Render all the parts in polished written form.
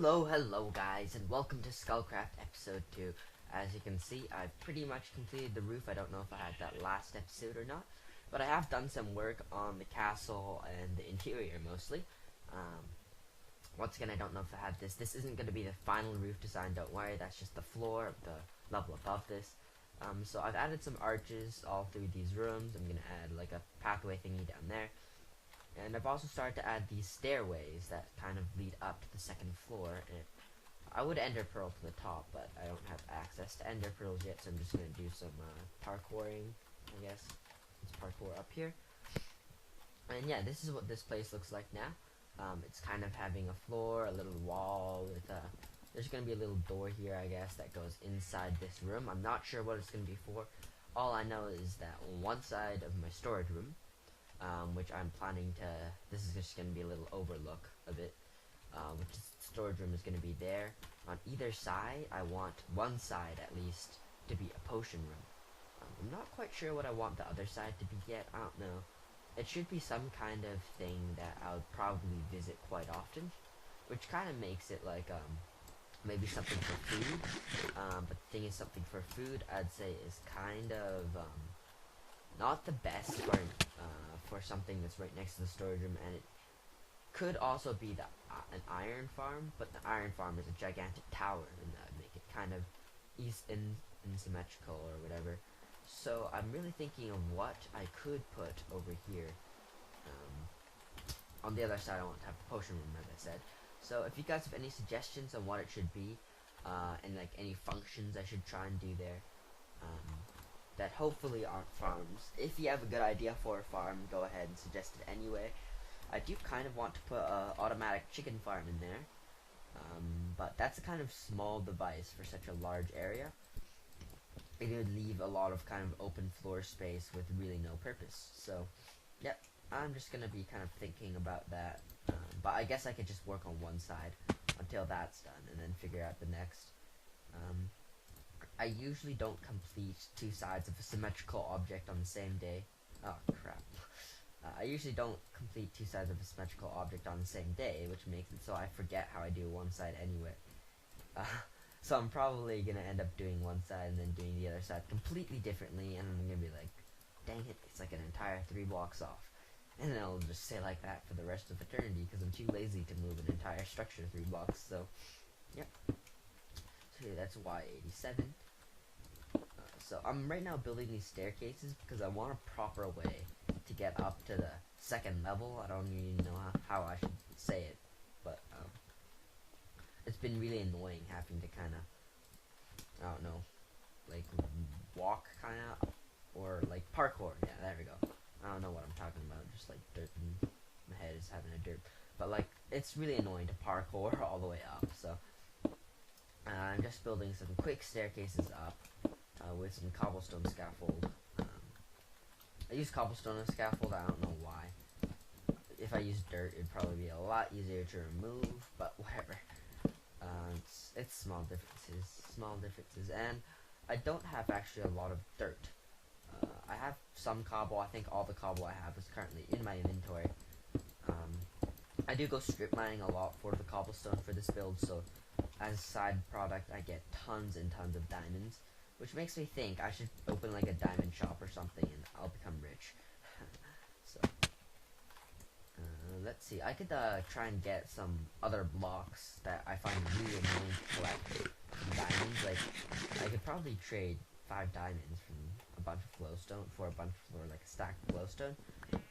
Hello guys, and welcome to Scullcraft episode 2. As you can see, I've pretty much completed the roof. I don't know if I had that last episode or not, but I have done some work on the castle and the interior mostly. Once again, I don't know if I have this. This isn't going to be the final roof design, don't worry. That's just the floor of the level above this. So I've added some arches all through these rooms. I'm going to add like a pathway thingy down there. And I've also started to add these stairways that kind of lead up to the second floor. And I would ender pearl to the top, but I don't have access to ender pearls yet, so I'm just going to do some parkouring, I guess. Let's parkour up here. And yeah, this is what this place looks like now. It's kind of having a floor, a little wall with there's going to be a little door here, I guess, that goes inside this room. I'm not sure what it's going to be for. All I know is that on one side of my storage room, which I'm planning to, this is just going to be a little overlook of it, which is, storage room is going to be there. On either side, I want one side at least to be a potion room. I'm not quite sure what I want the other side to be yet. I don't know. It should be some kind of thing that I would probably visit quite often, which kind of makes it like maybe something for food. But the thing is, something for food I'd say is kind of not the best for something that's right next to the storage room, and it could also be an iron farm, but the iron farm is a gigantic tower, and that would make it kind of asymmetrical or whatever. So I'm really thinking of what I could put over here. On the other side, I want to have the potion room, as I said. So if you guys have any suggestions on what it should be, and like any functions I should try and do there, that hopefully aren't farms. If you have a good idea for a farm, go ahead and suggest it anyway. I do kind of want to put an automatic chicken farm in there, but that's a kind of small device for such a large area. It would leave a lot of kind of open floor space with really no purpose. So, yep, I'm just going to be kind of thinking about that. But I guess I could just work on one side until that's done and then figure out the next. I usually don't complete two sides of a symmetrical object on the same day. Oh, crap. I usually don't complete two sides of a symmetrical object on the same day, which makes it so I forget how I do one side anyway. So I'm probably going to end up doing one side and then doing the other side completely differently, and I'm going to be like, dang it, it's like an entire 3 blocks off. And then I'll just stay like that for the rest of eternity, because I'm too lazy to move an entire structure 3 blocks, so, yep. So that's Y87. So I'm right now building these staircases because I want a proper way to get up to the second level. I don't even know how I should say it, but it's been really annoying having to kind of, I don't know, like walk kind of, or like parkour. Yeah, there we go. I don't know what I'm talking about. Just like dirt, and my head is having a dirt. But like, it's really annoying to parkour all the way up. So I'm just building some quick staircases up. With some cobblestone scaffold. I use cobblestone as scaffold, I don't know why. If I use dirt, it'd probably be a lot easier to remove, but whatever. It's small differences, and I don't have actually a lot of dirt. I have some cobble. I think all the cobble I have is currently in my inventory. I do go strip mining a lot for the cobblestone for this build, so as a side product, I get tons and tons of diamonds. Which makes me think I should open like a diamond shop or something and I'll become rich. So, let's see. I could try and get some other blocks that I find really annoying to collect. Diamonds, like, I could probably trade 5 diamonds from a bunch of glowstone for a bunch for like a stack of glowstone.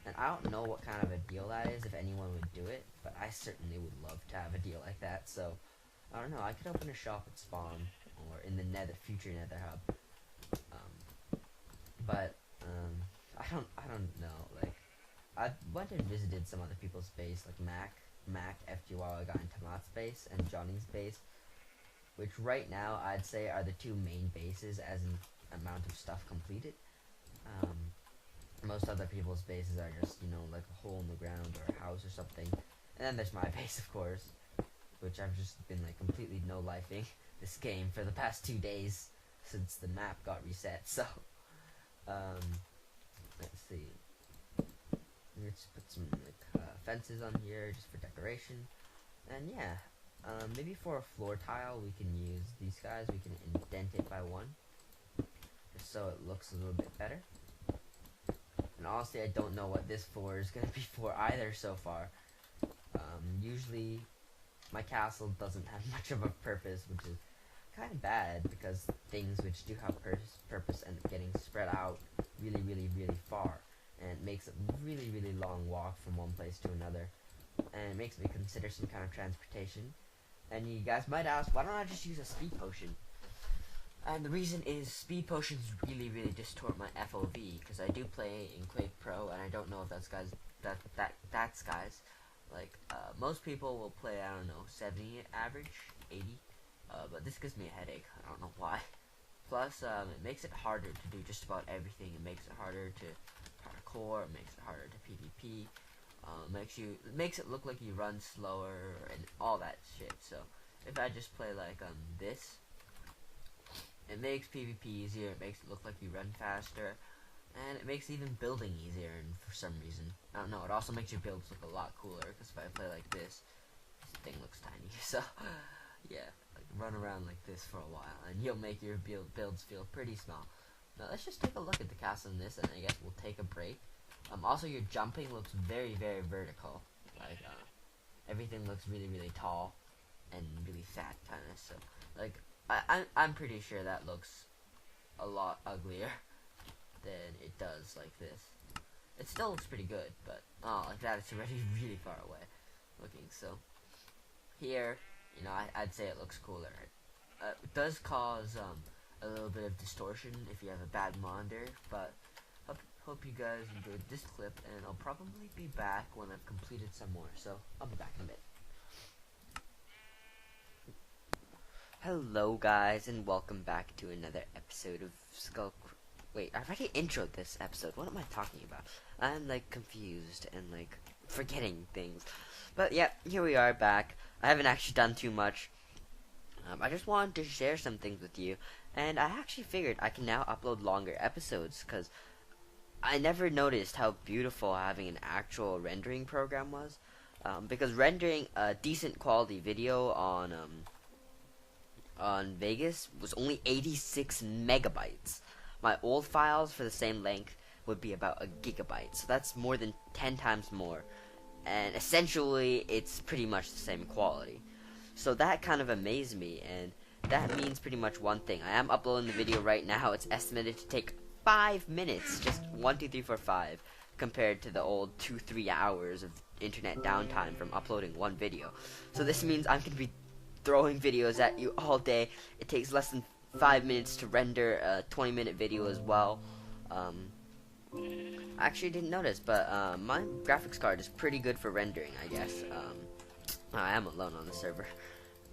And I don't know what kind of a deal that is, if anyone would do it, but I certainly would love to have a deal like that. So, I don't know. I could open a shop at spawn. Or in the future nether hub, but I don't know. Like, I went and visited some other people's base, like Mac FG while I got into Matt's base and Johnny's base, which right now I'd say are the 2 main bases as in amount of stuff completed. Most other people's bases are just, you know, like a hole in the ground or a house or something, and then there's my base, of course, which I've just been like completely no-lifing this game for the past 2 days since the map got reset. So let's see, let's put some like fences on here just for decoration, and yeah, Maybe for a floor tile, we can use these guys. We can indent it by 1, just so it looks a little bit better. And honestly, I don't know what this floor is going to be for either so far. Usually, my castle doesn't have much of a purpose, which is kind of bad, because things which do have purpose end up getting spread out really, really, really far. And it makes a really, really long walk from one place to another. And it makes me consider some kind of transportation. And you guys might ask, why don't I just use a speed potion? And the reason is speed potions really, really distort my FOV, because I do play in Quake Pro, and I don't know if that's guys. Like most people will play, I don't know, 70 average, 80, but this gives me a headache. I don't know why. Plus, it makes it harder to do just about everything. It makes it harder to parkour. It makes it harder to PvP. It makes it look like you run slower and all that shit. So if I just play like this, it makes PvP easier. It makes it look like you run faster, and it makes even building easier. And for some reason, I don't know. It also makes your builds look a lot cooler, because if I play like this thing looks tiny. So yeah, like run around like this for a while, and you'll make your builds feel pretty small. Now let's just take a look at the castle in this, and I guess we'll take a break. Also, your jumping looks very, very vertical. Like, everything looks really, really tall and really fat, kind of. So, like, I'm pretty sure that looks a lot uglier than it does like this. It still looks pretty good, but, like that, it's already really far away looking. So, here, you know, I'd say it looks cooler. It does cause, a little bit of distortion if you have a bad monitor, but hope you guys enjoyed this clip, and I'll probably be back when I've completed some more, so I'll be back in a bit. Hello guys, and welcome back to another episode of Scullcraft. Wait, I already introed this episode. What am I talking about? I'm like confused and like forgetting things. But yeah, here we are back. I haven't actually done too much. I just wanted to share some things with you, and I actually figured I can now upload longer episodes, because I never noticed how beautiful having an actual rendering program was, because rendering a decent quality video on Vegas was only 86 megabytes. My old files for the same length would be about a gigabyte, so that's more than 10 times more, and essentially it's pretty much the same quality. So that kind of amazed me, and that means pretty much one thing. I am uploading the video right now. It's estimated to take 5 minutes, just 1, 2, 3, 4, 5, compared to the old 2-3 hours of internet downtime from uploading one video. So this means I'm going to be throwing videos at you all day. It takes less than 5 minutes to render a 20-minute video as well. I actually didn't notice, but my graphics card is pretty good for rendering, I guess. I am alone on the server,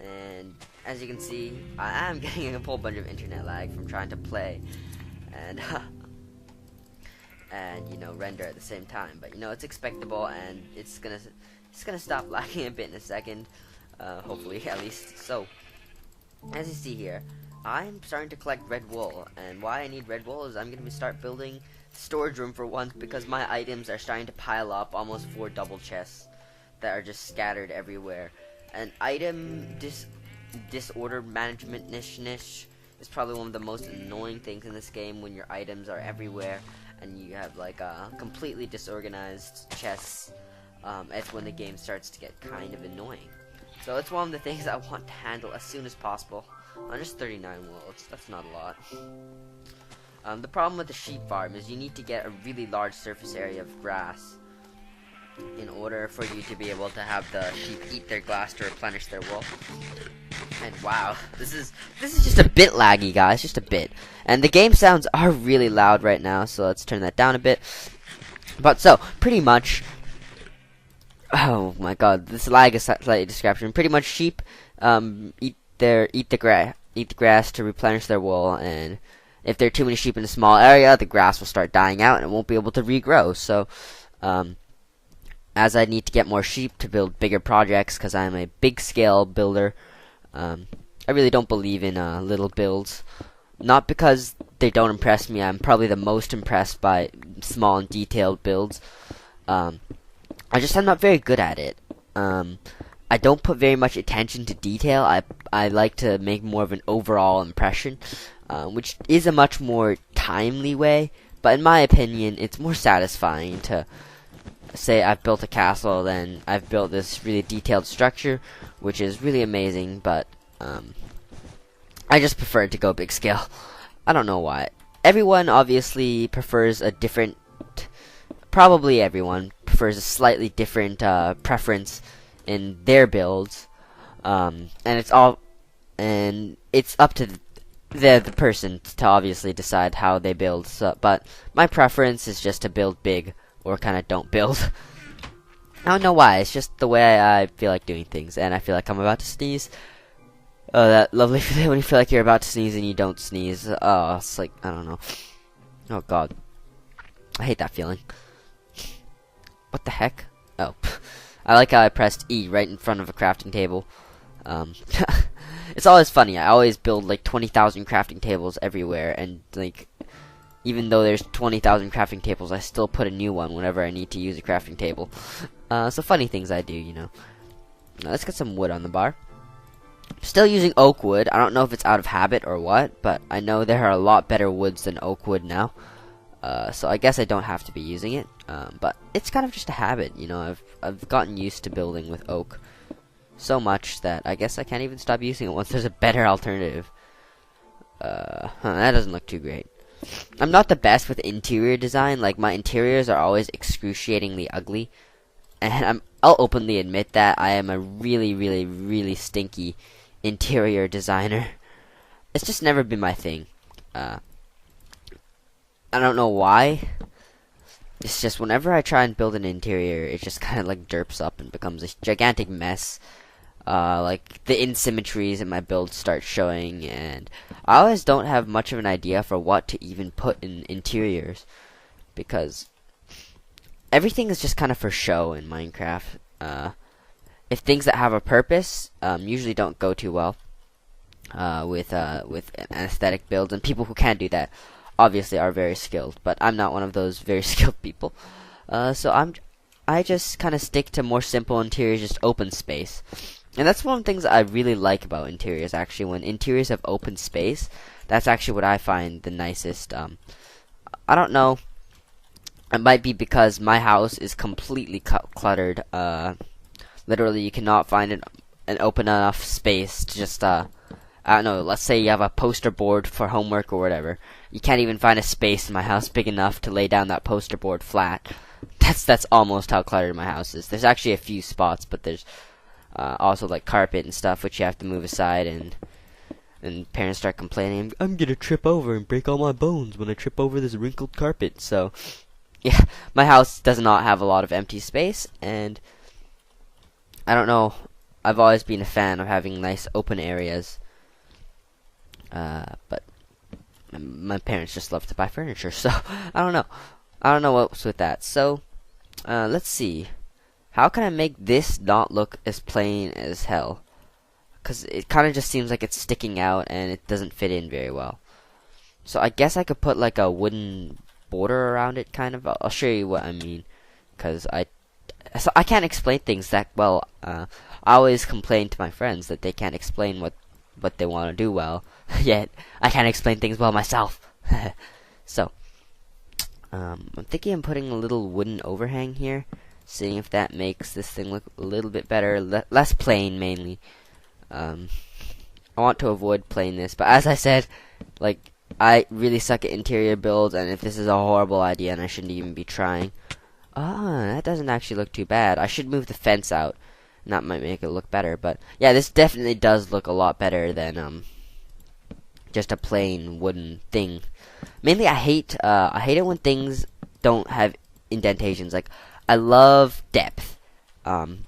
and as you can see, I am getting a whole bunch of internet lag from trying to play and you know, render at the same time. But you know, it's expectable, and it's gonna stop lagging a bit in a second, hopefully, at least. So as you see here, I'm starting to collect red wool, and why I need red wool is I'm gonna start building storage room for once, because my items are starting to pile up, almost 4 double chests that are just scattered everywhere. And item disorder management niche is probably one of the most annoying things in this game, when your items are everywhere and you have like completely disorganized chests. It's when the game starts to get kind of annoying. So it's one of the things I want to handle as soon as possible. On just 39 wool, that's not a lot. The problem with the sheep farm is you need to get a really large surface area of grass in order for you to be able to have the sheep eat their grass to replenish their wool. And wow, this is just a bit laggy, guys, just a bit. And the game sounds are really loud right now, so let's turn that down a bit. But so, pretty much, oh my god, this lag is slightly description. Pretty much, sheep eat the grass to replenish their wool, and if there are too many sheep in a small area, the grass will start dying out and it won't be able to regrow. So, as I need to get more sheep to build bigger projects, because I'm a big scale builder, I really don't believe in little builds. Not because they don't impress me. I'm probably the most impressed by small and detailed builds. I'm not very good at it. I don't put very much attention to detail. I like to make more of an overall impression, which is a much more timely way. But in my opinion, it's more satisfying to say I've built a castle than I've built this really detailed structure, which is really amazing. But I just prefer to go big scale. I don't know why. Everyone obviously prefers a different. Probably everyone prefers a slightly different preference in their builds, and it's up to the person to obviously decide how they build. So, but my preference is just to build big or kind of don't build. I don't know why. It's just the way I feel like doing things, and I feel like I'm about to sneeze. Oh, that lovely feeling when you feel like you're about to sneeze and you don't sneeze. Oh, it's like, I don't know. Oh god, I hate that feeling. What the heck? Oh, I like how I pressed E right in front of a crafting table. It's always funny. I always build like 20,000 crafting tables everywhere, and like, even though there's 20,000 crafting tables, I still put a new one whenever I need to use a crafting table. So funny things I do, you know. Now, let's get some wood on the bar. Still using oak wood. I don't know if it's out of habit or what, but I know there are a lot better woods than oak wood now. So I guess I don't have to be using it. But it's kind of just a habit, you know. I've gotten used to building with oak so much that I guess I can't even stop using it once there's a better alternative. That doesn't look too great. I'm not the best with interior design. Like, my interiors are always excruciatingly ugly, and I'll openly admit that I am a really, really, really stinky interior designer. It's just never been my thing. I don't know why. It's just whenever I try and build an interior, it just kind of like derps up and becomes a gigantic mess. Like, the asymmetries in my build start showing, and I always don't have much of an idea for what to even put in interiors, because everything is just kind of for show in Minecraft. If things that have a purpose usually don't go too well with an aesthetic build, and people who can't do that obviously are very skilled, but I'm not one of those very skilled people. So I just kind of stick to more simple interiors, just open space. And that's one of the things I really like about interiors, actually. When interiors have open space, that's actually what I find the nicest. I don't know. It might be because my house is completely cluttered. Literally, you cannot find an open enough space to just, I don't know, let's say you have a poster board for homework or whatever. You can't even find a space in my house big enough to lay down that poster board flat. That's almost how cluttered my house is. There's actually a few spots, but there's also like carpet and stuff which you have to move aside, and parents start complaining, I'm gonna trip over and break all my bones when I trip over this wrinkled carpet. So yeah, my house does not have a lot of empty space, and I don't know, I've always been a fan of having nice open areas, but my parents just love to buy furniture, so I don't know what's with that. So let's see, how can I make this not look as plain as hell? Because it kind of just seems like it's sticking out and it doesn't fit in very well. So I guess I could put like a wooden border around it, kind of. I'll show you what I mean, because I can't explain things that well. I always complain to my friends that they can't explain what they want to do well, yet I can't explain things well myself. So I'm thinking of putting a little wooden overhang here, seeing if that makes this thing look a little bit better, less plain mainly. I want to avoid plainness, but as I said, like, I really suck at interior builds, and if this is a horrible idea and I shouldn't even be trying. That doesn't actually look too bad. I should move the fence out, and that might make it look better, but yeah, this definitely does look a lot better than just a plain wooden thing. Mainly I hate it when things don't have indentations. Like, I love depth.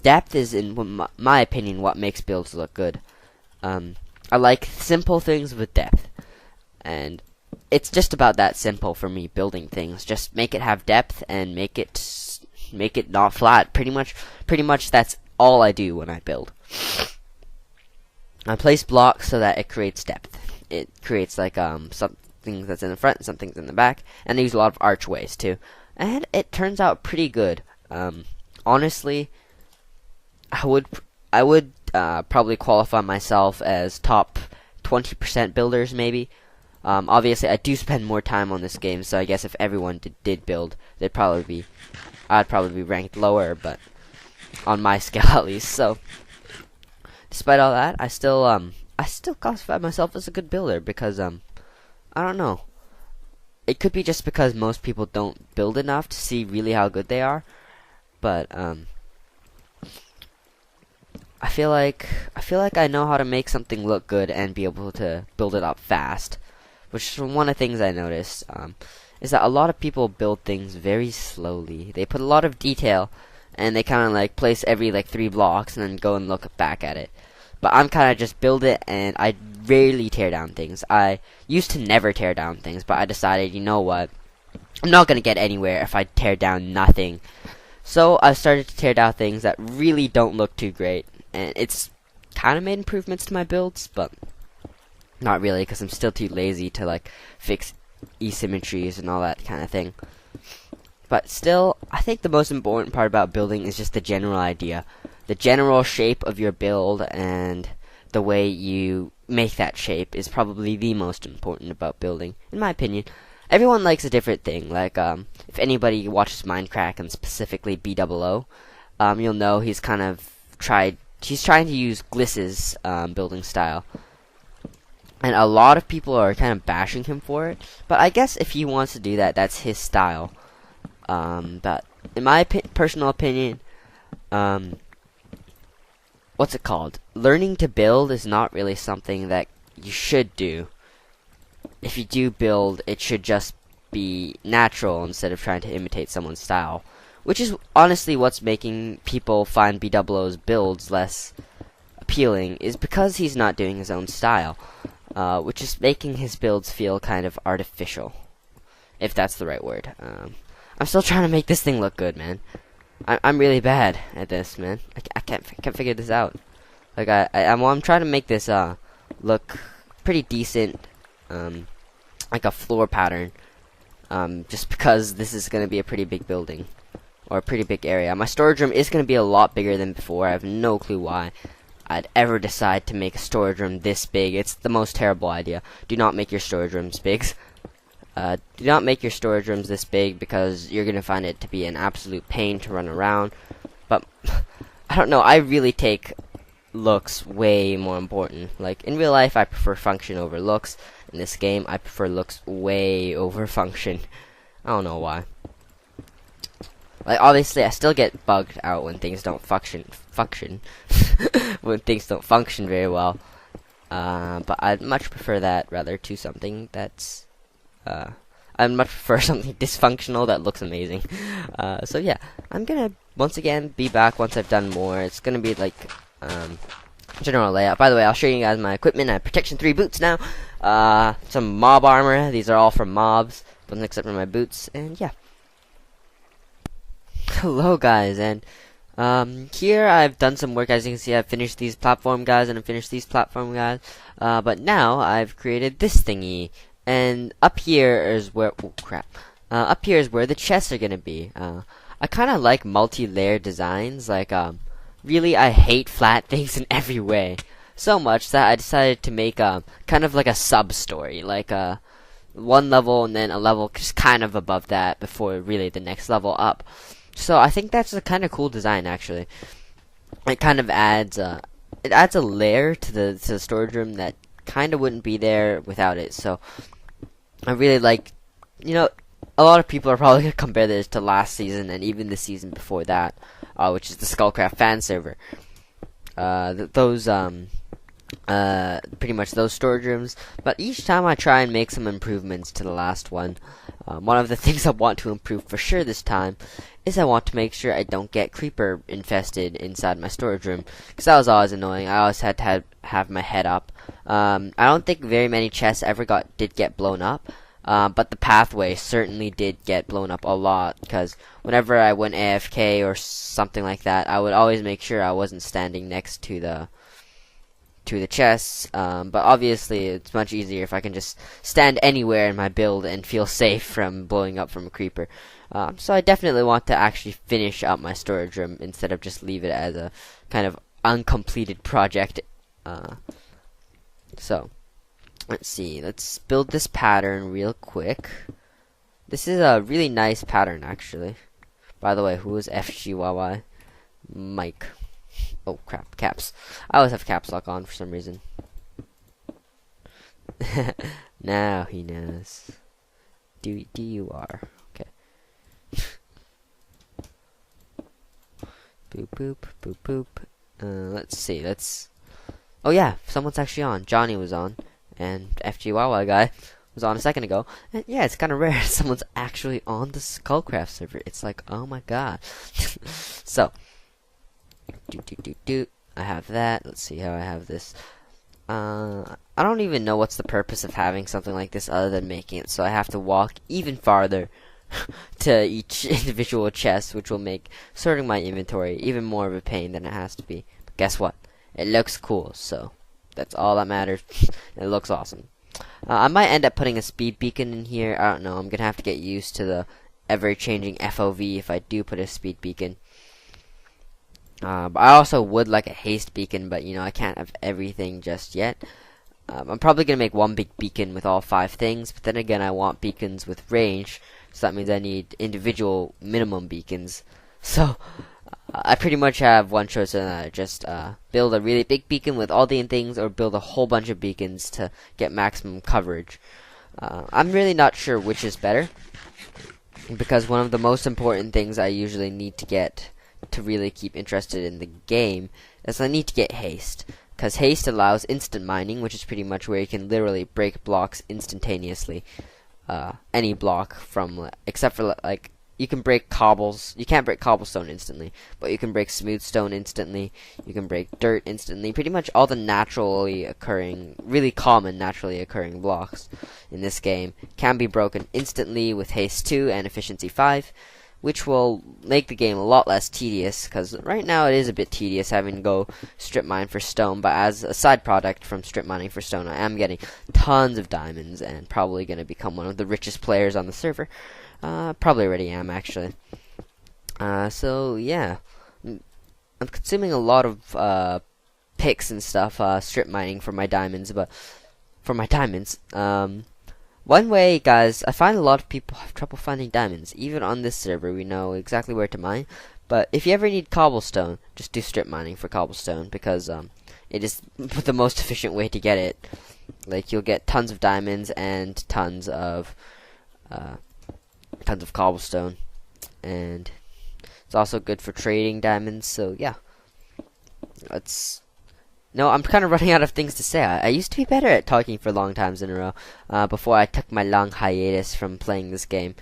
Depth is, in my opinion, what makes builds look good. I like simple things with depth, and it's just about that simple for me, building things. Just make it have depth and make it not flat. Pretty much that's all I do when I build. I place blocks so that it creates depth. It creates like something that's in the front and something's in the back, and I use a lot of archways too, and it turns out pretty good. Honestly, I would probably qualify myself as top 20% builders, maybe. Obviously, I do spend more time on this game, so I guess if everyone did build, I'd probably be ranked lower, but on my scale at least. So, despite all that, I still classify myself as a good builder because I don't know. It could be just because most people don't build enough to see really how good they are, but I feel like I know how to make something look good and be able to build it up fast, which is one of the things I noticed. Is that a lot of people build things very slowly. They put a lot of detail, and they kind of like place every like 3 blocks and then go and look back at it. But I'm kind of just build it, and I rarely tear down things. I used to never tear down things, but I decided, you know what? I'm not going to get anywhere if I tear down nothing. So I started to tear down things that really don't look too great. And it's kind of made improvements to my builds, but not really, because I'm still too lazy to like fix asymmetries and all that kind of thing. But still, I think the most important part about building is just the general idea. The general shape of your build and the way you make that shape is probably the most important about building, in my opinion. Everyone likes a different thing. Like, if anybody watches Minecraft, and specifically BOO, you'll know he's trying to use Gliss's building style. And a lot of people are kind of bashing him for it. But I guess if he wants to do that, that's his style. But in my personal opinion, what's it called? Learning to build is not really something that you should do. If you do build, it should just be natural instead of trying to imitate someone's style. Which is honestly what's making people find BOO's builds less appealing, is because he's not doing his own style. Which is making his builds feel kind of artificial. If that's the right word. I'm still trying to make this thing look good, man. I'm really bad at this, man. I can't figure this out. Like I'm trying to make this look pretty decent, like a floor pattern. Just because this is gonna be a pretty big building, or a pretty big area. My storage room is gonna be a lot bigger than before. I have no clue why I'd ever decide to make a storage room this big. It's the most terrible idea. Do not make your storage rooms big. Do not make your storage rooms this big, because you're going to find it to be an absolute pain to run around. But, I don't know, I really take looks way more important. Like, in real life, I prefer function over looks. In this game, I prefer looks way over function. I don't know why. Like, obviously, I still get bugged out when things don't function. When things don't function very well. But I'd much prefer that rather to something that's I'd much prefer something dysfunctional that looks amazing. So yeah, I'm gonna once again be back once I've done more. It's gonna be like general layout. By the way, I'll show you guys my equipment. I have protection 3 boots now. Some mob armor. These are all from mobs, but except for my boots. And yeah. Hello guys, and here I've done some work. As you can see, I've finished these platform guys, and I've finished these platform guys. But now I've created this thingy. And up here is where, up here is where the chests are gonna be. I kind of like multi-layer designs. Like, really, I hate flat things in every way. So much that I decided to make, kind of like a sub-story. Like, one level and then a level just kind of above that before really the next level up. So I think that's a kind of cool design, actually. It kind of adds, it adds a layer to the storage room that kind of wouldn't be there without it. So I really like, you know, a lot of people are probably going to compare this to last season and even the season before that, which is the Scullcraft fan server. Pretty much those storage rooms. But each time I try and make some improvements to the last one. One of the things I want to improve for sure this time is I want to make sure I don't get creeper infested inside my storage room, because that was always annoying. I always had to have my head up. I don't think very many chests ever did get blown up, but the pathway certainly did get blown up a lot, because whenever I went AFK or something like that, I would always make sure I wasn't standing next to the chests. But obviously it's much easier if I can just stand anywhere in my build and feel safe from blowing up from a creeper. So I definitely want to actually finish up my storage room instead of just leave it as a kind of uncompleted project. So let's see. Let's build this pattern real quick. This is a really nice pattern, actually. By the way, who is FGYY? Mike. Oh crap, caps. I always have caps lock on for some reason. Now he knows. D-U-R. Okay. Boop boop boop boop. Let's see. Oh yeah, someone's actually on. Johnny was on, and FGYY guy was on a second ago. And yeah, it's kind of rare someone's actually on the Scullcraft server. It's like, oh my god. So, I have that. Let's see how I have this. I don't even know what's the purpose of having something like this other than making it so I have to walk even farther to each individual chest, which will make sorting my inventory even more of a pain than it has to be. But guess what? It looks cool, so that's all that matters. It looks awesome. I might end up putting a speed beacon in here. I don't know. I'm gonna have to get used to the ever-changing FOV if I do put a speed beacon. But I also would like a haste beacon, but you know I can't have everything just yet. I'm probably gonna make one big beacon with all 5 things, but then again I want beacons with range, so that means I need individual minimum beacons. So I pretty much have one choice, and just build a really big beacon with all the things, or build a whole bunch of beacons to get maximum coverage. I'm really not sure which is better, because one of the most important things I usually need to get to really keep interested in the game is I need to get haste, because haste allows instant mining, which is pretty much where you can literally break blocks instantaneously. Any block from, except for like, you can break cobbles. You can't break cobblestone instantly, but you can break smooth stone instantly. You can break dirt instantly. Pretty much all the naturally occurring, really common naturally occurring blocks in this game can be broken instantly with haste 2 and efficiency 5, which will make the game a lot less tedious, because right now it is a bit tedious having to go strip mine for stone, but as a side product from strip mining for stone, I am getting tons of diamonds and probably going to become one of the richest players on the server. Probably already am, actually. So yeah, I'm consuming a lot of picks and stuff, strip mining for my diamonds, but for my diamonds, one way, guys, I find a lot of people have trouble finding diamonds. Even on this server, we know exactly where to mine. But if you ever need cobblestone, just do strip mining for cobblestone, because it is the most efficient way to get it. Like, you'll get tons of diamonds and tons of cobblestone, and it's also good for trading diamonds. So yeah, No, I'm kind of running out of things to say. I used to be better at talking for long times in a row, before I took my long hiatus from playing this game.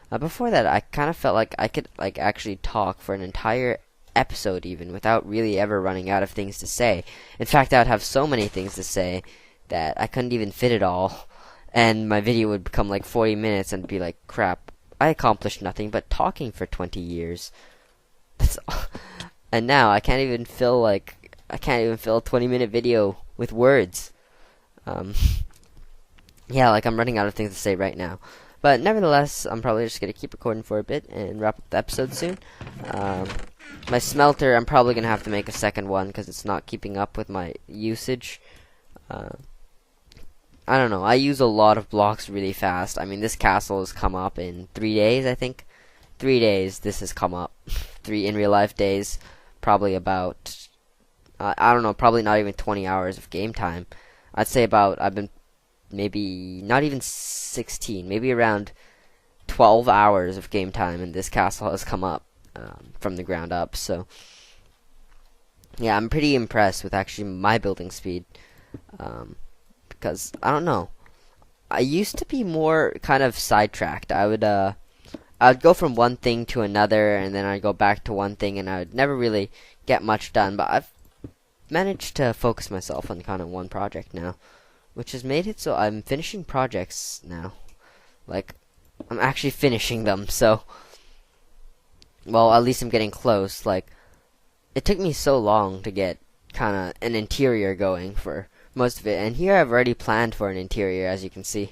Before that, I kind of felt like I could actually talk for an entire episode even without really ever running out of things to say. In fact, I would have so many things to say that I couldn't even fit it all, and my video would become like 40 minutes and be like, crap, I accomplished nothing but talking for 20 years. And now I can't even fill a 20-minute video with words. Yeah, like I'm running out of things to say right now. But nevertheless, I'm probably just going to keep recording for a bit and wrap up the episode soon. My smelter, I'm probably going to have to make a second one because it's not keeping up with my usage. I don't know. I use a lot of blocks really fast. I mean, this castle has come up in 3 days, I think. 3 days this has come up. 3 in real life days. Probably about, I don't know, probably not even 20 hours of game time. I'd say I've been maybe not even 16, maybe around 12 hours of game time, and this castle has come up from the ground up. So yeah, I'm pretty impressed with actually my building speed, because I don't know, I used to be more kind of sidetracked. I would go from one thing to another, and then I'd go back to one thing, and I would never really get much done. But I've managed to focus myself on kind of one project now, which has made it so I'm finishing projects now. Like, I'm actually finishing them, so, well, at least I'm getting close. Like, it took me so long to get kind of an interior going for most of it, and here I've already planned for an interior, as you can see.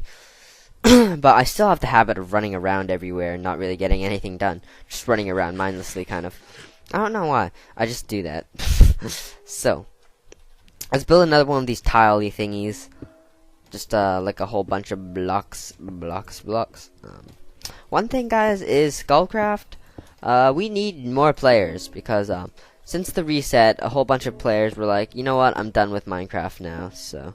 But I still have the habit of running around everywhere and not really getting anything done. Just running around mindlessly, kind of. I don't know why. I just do that. So let's build another one of these tile-y thingies. Just like a whole bunch of blocks. One thing, guys, is Scullcraft. We need more players because since the reset, a whole bunch of players were like, you know what, I'm done with Minecraft now. So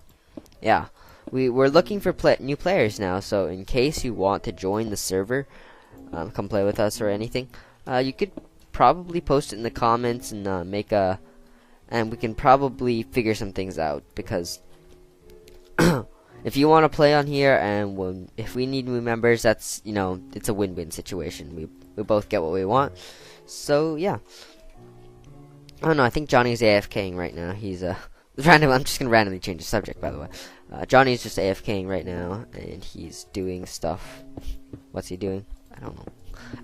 yeah, we're looking for new players now. So in case you want to join the server, come play with us or anything, you could probably post it in the comments and and we can probably figure some things out because. If you want to play on here, and if we need new members, that's, you know, it's a win-win situation. We both get what we want. So yeah. Oh no, I think Johnny's AFKing right now. He's random. I'm just gonna randomly change the subject, by the way. Johnny's just AFKing right now, and he's doing stuff. What's he doing? I don't know.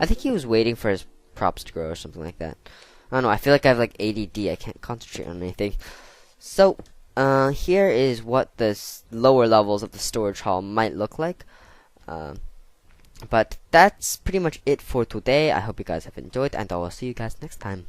I think he was waiting for his props to grow or something like that. I don't know. I feel like I have like ADD. I can't concentrate on anything. So. Here is what the lower levels of the storage hall might look like. But that's pretty much it for today. I hope you guys have enjoyed, and I will see you guys next time.